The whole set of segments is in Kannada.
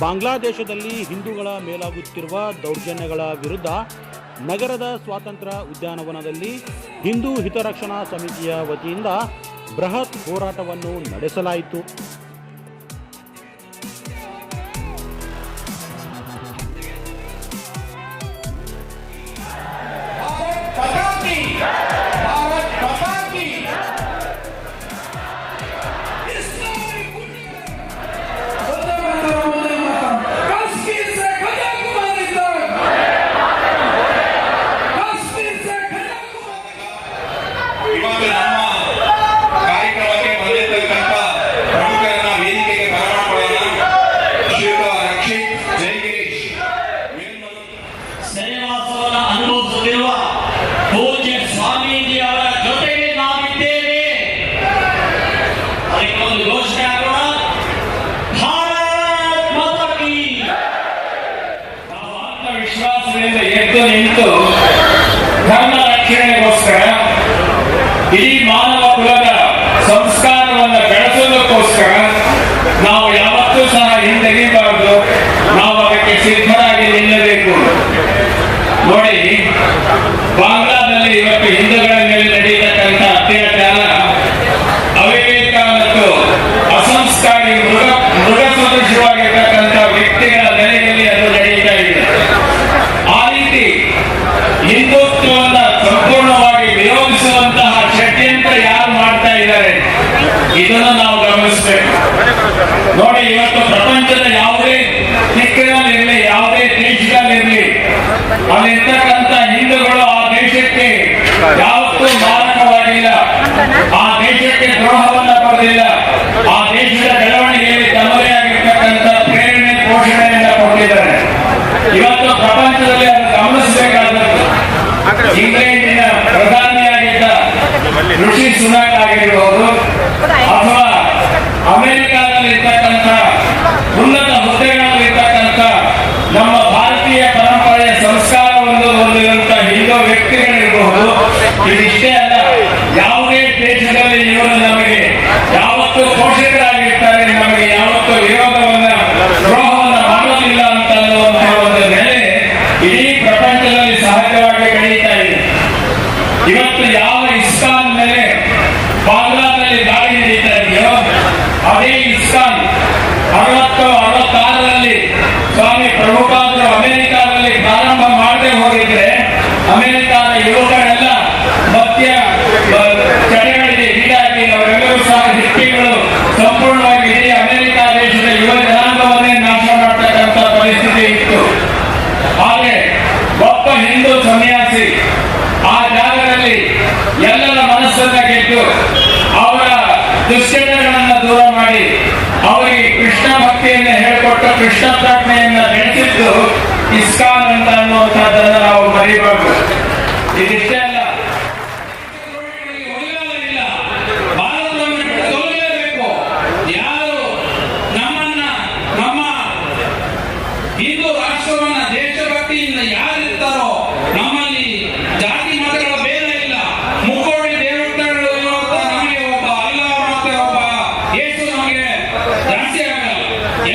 ಬಾಂಗ್ಲಾದೇಶದಲ್ಲಿ ಹಿಂದೂಗಳ ಮೇಲಾಗುತ್ತಿರುವ ದೌರ್ಜನ್ಯಗಳ ವಿರುದ್ಧ ನಗರದ ಸ್ವಾತಂತ್ರ್ಯ ಉದ್ಯಾನವನದಲ್ಲಿ ಹಿಂದೂ ಹಿತರಕ್ಷಣಾ ಸಮಿತಿಯ ವತಿಯಿಂದ ಬೃಹತ್ ಹೋರಾಟವನ್ನು ನಡೆಸಲಾಯಿತು. ಎದ್ದು ನಿಂತು ಧರ್ಮ ರಕ್ಷಣೆಗೋಸ್ಕರ ಇಡೀ ಮಾನವ ಕುಲದ ಸಂಸ್ಕಾರವನ್ನು ಬೆಳೆಸೋದಕ್ಕೋಸ್ಕರ ನಾವು ಯಾವತ್ತೂ ಸಹ ಹಿಂದೆಗೆಯಬಾರದು. ನಾವು ಅದಕ್ಕೆ ಸಿದ್ಧರಾಗಿ ನಿಲ್ಲಬೇಕು. ನೋಡಿ, ಬಾಂಗ್ಲಾದಲ್ಲಿ ಇವತ್ತು ಹಿಂದೂಗಳ ಮೇಲೆ ನಡೆಯತಕ್ಕಂಥ ಅತ್ಯಾಚಾರ ಅವಿವೇಕ ಮತ್ತು ಅಸಂಸ್ಕಾರಿ ಮೃಗ ಸದೃಶವಾಗಿರ್ತಕ್ಕಂಥ ವ್ಯಕ್ತಿಗಳ ನೆಲೆಯಲ್ಲಿ ಅದು ನಡೀತಾ ಇದೆ. ಆ ರೀತಿ ಹಿಂದುತ್ವವನ್ನು ಸಂಪೂರ್ಣವಾಗಿ ವಿರೋಧಿಸುವಂತಹ ಷಡ್ಯಂತ್ರ ಯಾರು ಮಾಡ್ತಾ ಇದ್ದಾರೆ ಇದನ್ನು ನಾವು ಗಮನಿಸಬೇಕು. ನೋಡಿ, ಇವತ್ತು ಪ್ರಪಂಚದ ಯಾವುದೇ ದಿಕ್ಕಿನಲ್ಲಿರಲಿ, ಯಾವುದೇ ದೇಶದಲ್ಲಿರಲಿ, ಅಲ್ಲಿರ್ತಕ್ಕಂಥ ಹಿಂದೂಗಳು ಆ ದೇಶಕ್ಕೆ ಯಾವತ್ತೂ ಮಾರಕವಾಗಿಲ್ಲ, ಆ ದೇಶಕ್ಕೆ ದ್ರೋಹವನ್ನ ಬರೆದಿಲ್ಲ, ಆ ದೇಶದ ಬೆಳವಣಿಗೆಯಲ್ಲಿ ತಮ್ಮದೇ ಆಗಿರ್ತಕ್ಕಂಥ ಪ್ರೇರಣೆ ಪೋಷಣೆಯನ್ನ ಕೊಟ್ಟಿದ್ದಾರೆ. ಇವತ್ತು ಪ್ರಪಂಚದಲ್ಲಿ ಅದು ಗಮನಿಸಬೇಕಾದದ್ದು ಇಂಗ್ಲೆಂಡಿನ ಪ್ರಧಾನಿಯಾಗಿದ್ದ ಋಷಿ ಸುನಾಕ್ ಆಗಿರಬಹುದು, ಅಥವಾ ಅಮೆರಿಕಾದಲ್ಲಿ ಇರ್ತಕ್ಕಂಥ ಉನ್ನತ ಹುದ್ದೆಗಳಲ್ಲಿರ್ತಕ್ಕಂಥ ನಮ್ಮ ಭಾರತೀಯ ಪರಂಪರೆಯ ಸಂಸ್ಕಾರವನ್ನು ಹೊಂದಿರುವಂತ ಹಿಂದೂ ವ್ಯಕ್ತಿಗಳಿರಬಹುದು. ಇದಿಷ್ಟೇ ಅಲ್ಲ, ಯಾವುದೇ ದೇಶದಲ್ಲಿ ಇವರು ನಮಗೆ ಯಾವತ್ತೂ ಪೋಷಕರಾಗಿರ್ತಾರೆ, ನಮಗೆ ಯಾವತ್ತೂ ವಿರೋಧವನ್ನ ದ್ರೋಹವನ್ನ ಮಾಡೋದಿಲ್ಲ ಅಂತ ಅನ್ನುವಂತಹ ಒಂದು ನೆಲೆ ಇಡೀ ಪ್ರಪಂಚದಲ್ಲಿ ಸಹಜವಾಗಿ ಬೆಳೀತಾ ಇದೆ. ಇವತ್ತು ಯಾವ ಇಸ್ಕಾನ್ ಮೇಲೆ ಬಾಂಗ್ಲಾದಲ್ಲಿ ದಾಳಿ ನಡೀತಾ ಇದೆಯೋ ಅದೇ ಇಸ್ಕಾನ್ 66ರಲ್ಲಿ ಸ್ವಾಮಿ ಪ್ರಭುಪಾದರು ಅಮೆರಿಕಾದಲ್ಲಿ ಪ್ರಾರಂಭ ಮಾಡದೆ ಹೋಗಿದ್ರೆ ಅಮೆರಿಕಾದ ಯುವಕರೆಲ್ಲ ಮಧ್ಯ ಚಟಗಳಿಗೆ ಈಡಾಗಿ ಅವರೆಲ್ಲರೂ ಸಹ ಹಿಟ್ಟಿಗಳು ಸಂಪೂರ್ಣವಾಗಿ ಇಡೀ ಅಮೆರಿಕ ದೇಶದ ಯುವ ಜನಾಂಗವನ್ನೇ ನಾಶ ಮಾಡತಕ್ಕಂಥ ಪರಿಸ್ಥಿತಿ ಇತ್ತು. ಹಾಗೆ ಒಬ್ಬ ಹಿಂದೂ ಸನ್ಯಾಸಿ ಆ ಜಾಗದಲ್ಲಿ ಎಲ್ಲರ ಮನಸ್ಸನ್ನ ಗೆದ್ದು ಅವರ ದುಶ್ಚಟಗಳನ್ನು ದೂರ ಮಾಡಿ ಅವರಿಗೆ ಕೃಷ್ಣ ಭಕ್ತಿಯನ್ನು ಹೇಳಿಕೊಟ್ಟು ಕೃಷ್ಣ ಪ್ರಾರ್ಥನೆಯನ್ನ ನಡೆಸಿದ್ದು ಇಸ್ಕಾನ್ ಅಂತ ಅನ್ನುವಂಥದ್ದನ್ನು ನಾವು ಮರಿಬಾರ್ದು. ಇದಿಷ್ಟೇ ಅಲ್ಲ, ಭಾರತವನ್ನು ತೊಲಗಲೇಬೇಕು. ಯಾರು ನಮ್ಮ ಹಿಂದೂ ರಾಷ್ಟ್ರವನ್ನ ದೇಶಭಕ್ತಿಯಿಂದ ಯಾರಿರ್ತಾರೋ, ನಮ್ಮಲ್ಲಿ ಜಾತಿ ಮತಗಳ ಭೇದ ಇಲ್ಲ, ಮುಕ್ಕೋಡಿ ದೇವತೆಗಳು ಇವತ್ತು ನಮಗೆ ಒಬ್ಬ ಅಲ್ಲ ಮತ್ತೆ ಒಬ್ಬ ಯೇಸು ನಮಗೆ ಜಾಸ್ತಿ ಆಗಲ್ಲ.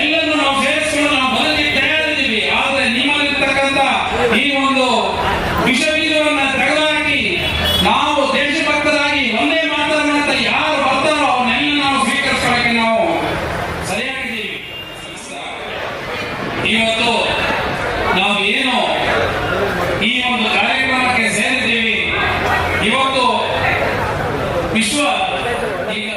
ಎಲ್ಲರೂ ನಾವು ಸೇರಿಸ್ಕೊಂಡು ನಾವು ಬದುಕಿ ತಯಾರಿದ್ದೀವಿ. ಆದ್ರೆ ನಿಮ್ಮಲ್ಲಿರ್ತಕ್ಕಂಥ ಈ ಒಂದು ವಿಷ ಬೀಜವನ್ನ ತೆಗೆದುಹಾಕಿ ನಾವು ದೇಶಭಕ್ತರಾಗಿ ಒಂದೇ ಮಾತಾಡುವಂತ ಯಾರು ಬರ್ತಾರೋ ಅವನ್ನೆಲ್ಲ ನಾವು ಸ್ವೀಕರಿಸೋಕೆ ನಾವು ಸರಿಯಾಗಿದ್ದೀವಿ. ಇವತ್ತು ನಾವು ಏನು ಈ ಒಂದು ಕಾರ್ಯಕ್ರಮಕ್ಕೆ ಸೇರಿದ್ದೀವಿ, ಇವತ್ತು ವಿಶ್ವ ಈಗ